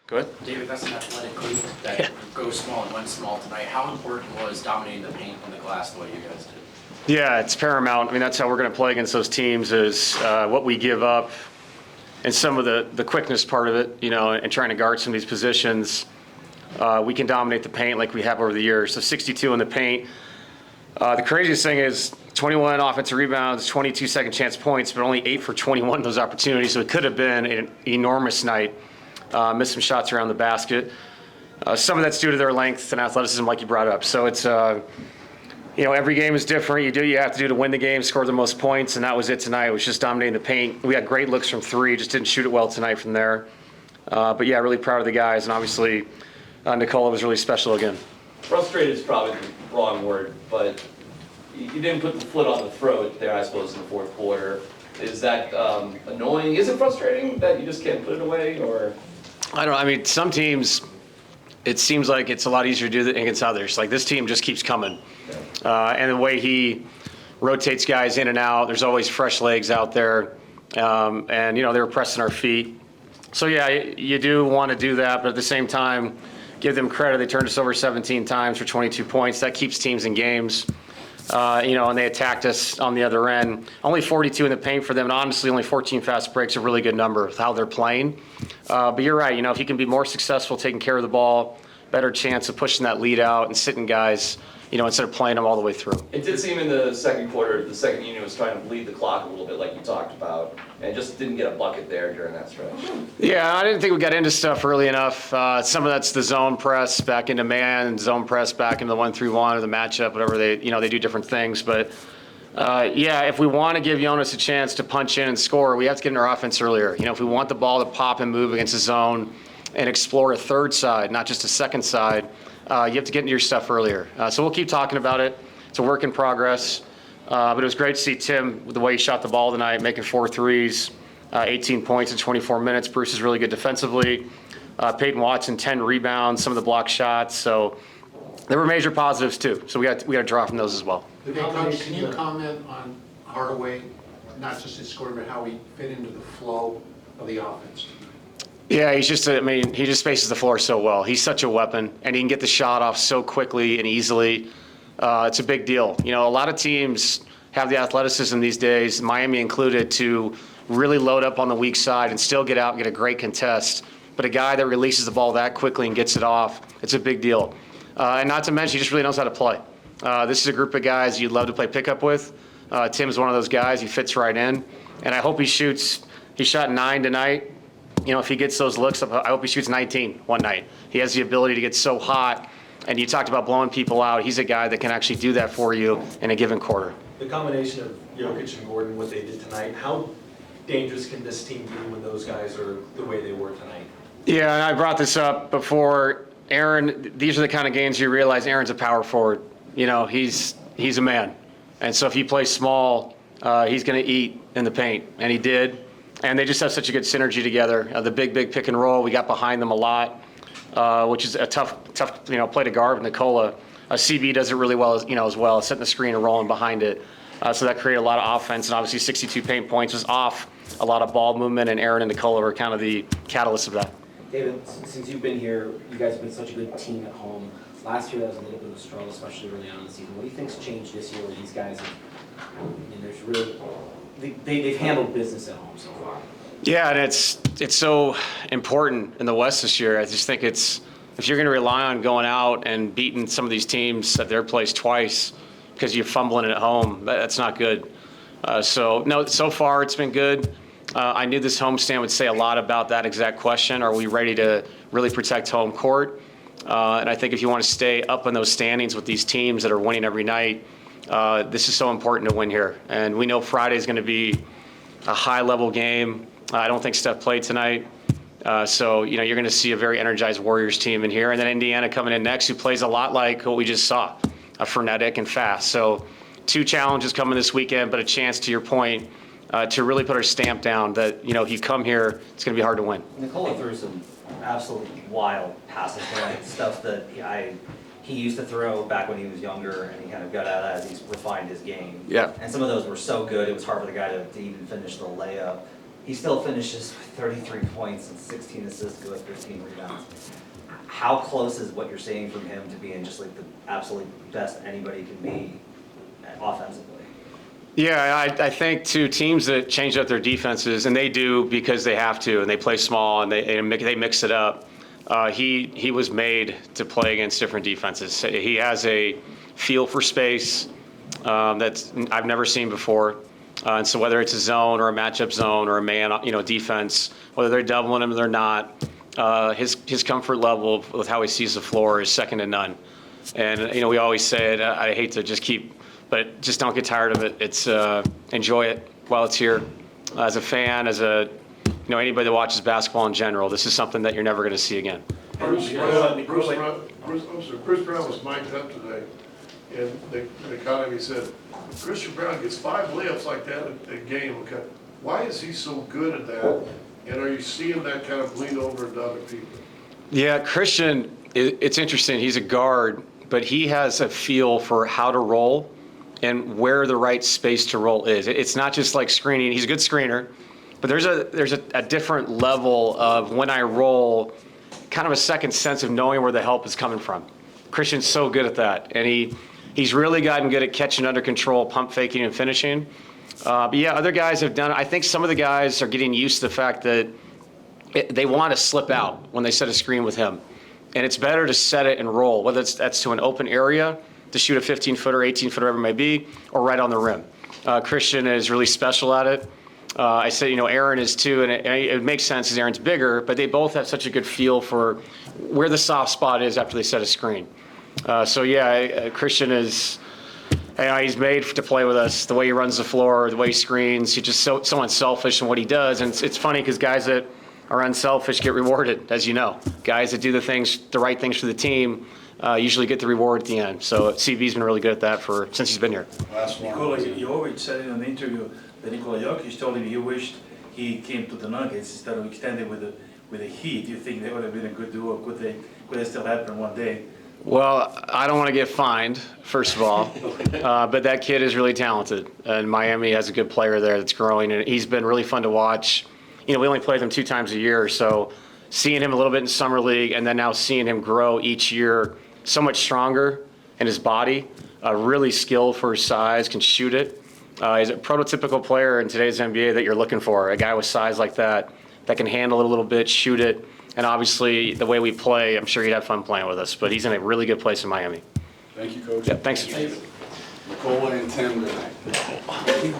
Go ahead. David, that's an athletic group that goes small and went small tonight. How important was dominating the paint on the glass the way you guys did? Yeah, it's paramount. I mean, that's how we're going to play against those teams is what we give up and some of the quickness part of it, and trying to guard some of these positions. We can dominate the paint like we have over the years. So 62 in the paint. The craziest thing is 21 offensive rebounds, 22 second chance points, but only 8 for 21 of those opportunities. So it could have been an enormous night. Missed some shots around the basket. Some of that's due to their length and athleticism, like you brought up. So it's, every game is different. You do what you have to do to win the game, score the most points, and that was it tonight. It was just dominating the paint. We had great looks from three, just didn't shoot it well tonight from there. But yeah, really proud of the guys, and obviously Nikola was really special again. Frustrated is probably the wrong word, but you didn't put the foot on the throat there, I suppose, in the fourth quarter. Is that annoying? Is it frustrating that you just can't put it away, or? I don't know. I mean, some teams, it seems like it's a lot easier to do that against others. Like this team just keeps coming. And the way he rotates guys in and out, there's always fresh legs out there. And, they were pressing our feet. So, yeah, you do want to do that, but at the same time, give them credit. They turned us over 17 times for 22 points. That keeps teams in games. And they attacked us on the other end. Only 42 in the paint for them, and honestly, only 14 fast breaks, a really good number with how they're playing. But you're right, if you can be more successful taking care of the ball, better chance of pushing that lead out and sitting guys, instead of playing them all the way through. It did seem in the second quarter, the second unit was trying to bleed the clock a little bit, like you talked about, and just didn't get a bucket there during that stretch. Yeah, I didn't think we got into stuff early enough. Some of that's the zone press back into man, zone press back into the 1-3-1 or the matchup, whatever they do different things. But if we want to give Jonas a chance to punch in and score, we have to get in our offense earlier. If we want the ball to pop and move against the zone and explore a third side, not just a second side, you have to get into your stuff earlier. So we'll keep talking about it. It's a work in progress. But it was great to see Tim, with the way he shot the ball tonight, making 4 threes, 18 points in 24 minutes. Bruce is really good defensively. Peyton Watson, 10 rebounds, some of the block shots. So there were major positives, too. So we got to draw from those as well. Coach, can you comment on Hardaway, not just his scoring, but how he fit into the flow of the offense? Yeah, he just spaces the floor so well. He's such a weapon, and he can get the shot off so quickly and easily. It's a big deal. A lot of teams have the athleticism these days, Miami included, to really load up on the weak side and still get out and get a great contest. But a guy that releases the ball that quickly and gets it off, it's a big deal. And not to mention, he just really knows how to play. This is a group of guys you'd love to play pickup with. Tim's one of those guys. He fits right in. And I hope he shot 9 tonight. If he gets those looks, I hope he shoots 19 one night. He has the ability to get so hot. And you talked about blowing people out. He's a guy that can actually do that for you in a given quarter. The combination of Jokic and Gordon, what they did tonight, how dangerous can this team be when those guys are the way they were tonight? Yeah, and I brought this up before. Aaron, these are the kind of games you realize Aaron's a power forward. He's a man. And so if he plays small, he's going to eat in the paint. And he did. And they just have such a good synergy together. The big pick and roll, we got behind them a lot. Which is a tough play to guard with Nikola. CB does it really well as well, setting the screen and rolling behind it. So that created a lot of offense, and obviously 62 paint points was off a lot of ball movement, and Aaron and Nikola were kind of the catalyst of that. David, since you've been here, you guys have been such a good team at home. Last year that was a little bit of a struggle, especially early on in the season. What do you think's changed this year where these guys they've handled business at home so far? Yeah, and it's so important in the West this year. I just think if you're going to rely on going out and beating some of these teams at their place twice because you're fumbling it at home, that's not good. So far it's been good. I knew this homestand would say a lot about that exact question. Are we ready to really protect home court? And I think if you want to stay up in those standings with these teams that are winning every night, this is so important to win here. And we know Friday is going to be a high-level game. I don't think Steph played tonight. So you're going to see a very energized Warriors team in here. And then Indiana coming in next, who plays a lot like what we just saw, frenetic and fast. So 2 challenges coming this weekend, but a chance, to your point, to really put our stamp down that, if you come here, it's going to be hard to win. Nikola threw some absolutely wild passes tonight, stuff that he used to throw back when he was younger, and he kind of got out of that as he's refined his game. Yeah. And some of those were so good, it was hard for the guy to even finish the layup. he still finishes with 33 points and 16 assists with 15 rebounds. How close is what you're seeing from him to being just like the absolute best anybody can be offensively? Yeah, I think to teams that change up their defenses, and they do because they have to, and they play small and they mix it up. He was made to play against different defenses. He has a feel for space that I've never seen before. And so whether it's a zone or a matchup zone or a man, defense, whether they're doubling him or they're not, his comfort level with how he sees the floor is second to none. And we always say it. I hate to just but just don't get tired of it. It's enjoy it while it's here. As a fan, as anybody that watches basketball in general, this is something that you're never going to see again. Chris Brown was mic'd up today, and they caught him. He said, Christian Brown gets 5 layups like that a game. Okay, why is he so good at that? And are you seeing that kind of bleed over into other people? Yeah, Christian, it's interesting. He's a guard, but he has a feel for how to roll and where the right space to roll is. It's not just like screening. He's a good screener, but there's a different level of when I roll, kind of a second sense of knowing where the help is coming from. Christian's so good at that, and he's really gotten good at catching under control, pump faking, and finishing. But yeah, other guys have done it. I think some of the guys are getting used to the fact that they want to slip out when they set a screen with him, and it's better to set it and roll, whether that's to an open area to shoot a 15-footer, 18-footer, whatever it may be, or right on the rim. Christian is really special at it. I say, Aaron is too, and it makes sense because Aaron's bigger, but they both have such a good feel for where the soft spot is after they set a screen. So yeah, Christian is, he's made to play with us. The way he runs the floor, the way he screens, he's just so unselfish in what he does. And it's funny because guys that are unselfish get rewarded, as you know. Guys that do the right things for the team usually get the reward at the end. So CB's been really good at that since he's been here. Nikola Jokic said in an interview that Nikola Jokic told him he wished he came to the Nuggets instead of extending with the Heat. Do you think they would have been a good duo? Could they still happen one day? Well, I don't want to get fined, first of all, but that kid is really talented, and Miami has a good player there that's growing, and he's been really fun to watch. We only play them 2 times a year, so seeing him a little bit in summer league and then now seeing him grow each year so much stronger in his body, really skilled for his size, can shoot it. He's a prototypical player in today's NBA that you're looking for, a guy with size like that can handle it a little bit, shoot it, and obviously the way we play, I'm sure he'd have fun playing with us, but he's in a really good place in Miami. Thank you, Coach. Yeah, thanks. Nikola and Tim tonight.